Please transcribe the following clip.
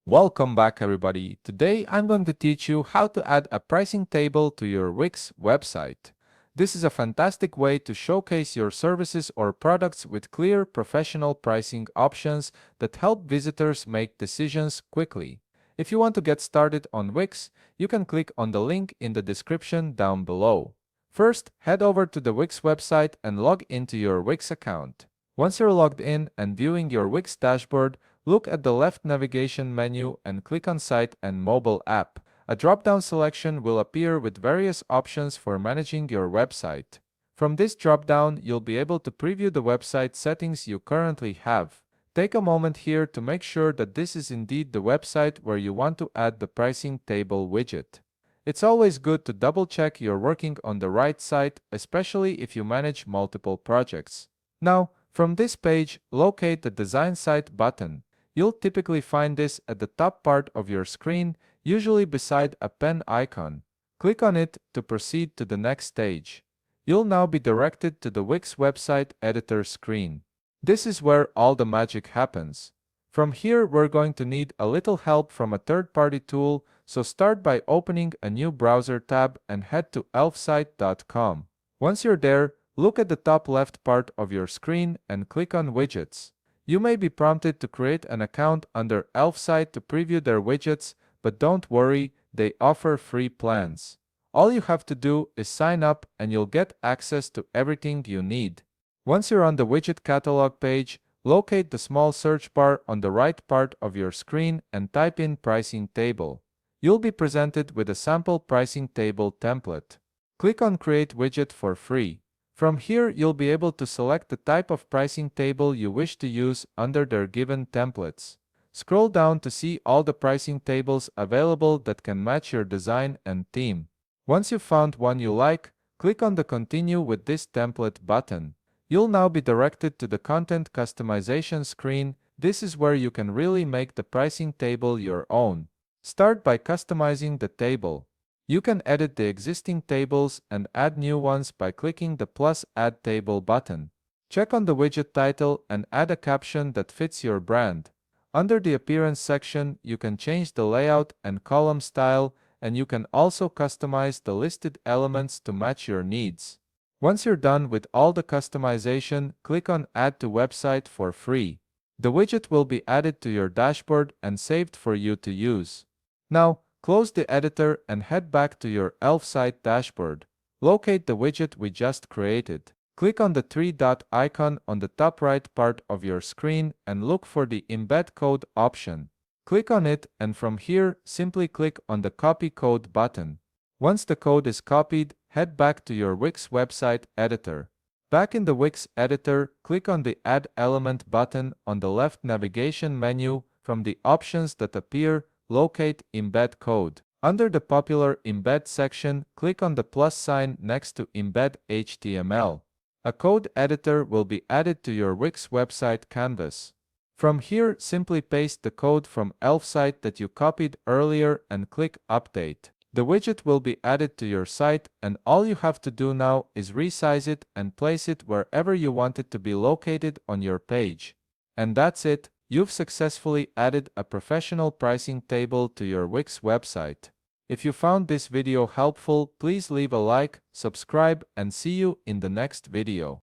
Welcome back everybody. Today I'm going to teach you how to add a pricing table to your Wix website. This is a fantastic way to showcase your services or products with clear professional pricing options that help visitors make decisions quickly. If you want to get started on Wix, you can click on the link in the description down below. First, head over to the Wix website and log into your Wix account. Once you're logged in and viewing your Wix dashboard, look at the left navigation menu and click on Site and Mobile App. A drop-down selection will appear with various options for managing your website. From this drop-down, you'll be able to preview the website settings you currently have. Take a moment here to make sure that this is indeed the website where you want to add the pricing table widget. It's always good to double-check you're working on the right site, especially if you manage multiple projects. Now, from this page, locate the Design Site button. You'll typically find this at the top part of your screen, usually beside a pen icon. Click on it to proceed to the next stage. You'll now be directed to the Wix website editor screen. This is where all the magic happens. From here, we're going to need a little help from a third-party tool, so start by opening a new browser tab and head to elfsight.com. Once you're there, look at the top left part of your screen and click on Widgets. You may be prompted to create an account under Elfsight to preview their widgets, but don't worry, they offer free plans. All you have to do is sign up and you'll get access to everything you need. Once you're on the widget catalog page, locate the small search bar on the right part of your screen and type in Pricing Table. You'll be presented with a sample pricing table template. Click on Create Widget for free. From here, you'll be able to select the type of pricing table you wish to use under their given templates. Scroll down to see all the pricing tables available that can match your design and theme. Once you've found one you like, click on the Continue with this template button. You'll now be directed to the Content Customization screen. This is where you can really make the pricing table your own. Start by customizing the table. You can edit the existing tables and add new ones by clicking the plus Add Table button. Check on the widget title and add a caption that fits your brand. Under the Appearance section, you can change the layout and column style, and you can also customize the listed elements to match your needs. Once you're done with all the customization, click on Add to Website for free. The widget will be added to your dashboard and saved for you to use. Now, close the editor and head back to your Elfsight dashboard. Locate the widget we just created. Click on the three-dot icon on the top right part of your screen and look for the Embed Code option. Click on it and from here, simply click on the Copy Code button. Once the code is copied, head back to your Wix website editor. Back in the Wix editor, click on the Add Element button on the left navigation menu. From the options that appear, locate Embed Code. Under the popular Embed section, click on the plus sign next to Embed HTML. A code editor will be added to your Wix website canvas. From here, simply paste the code from Elfsight that you copied earlier and click Update. The widget will be added to your site, and all you have to do now is resize it and place it wherever you want it to be located on your page. And that's it. You've successfully added a professional pricing table to your Wix website. If you found this video helpful, please leave a like, subscribe, and see you in the next video.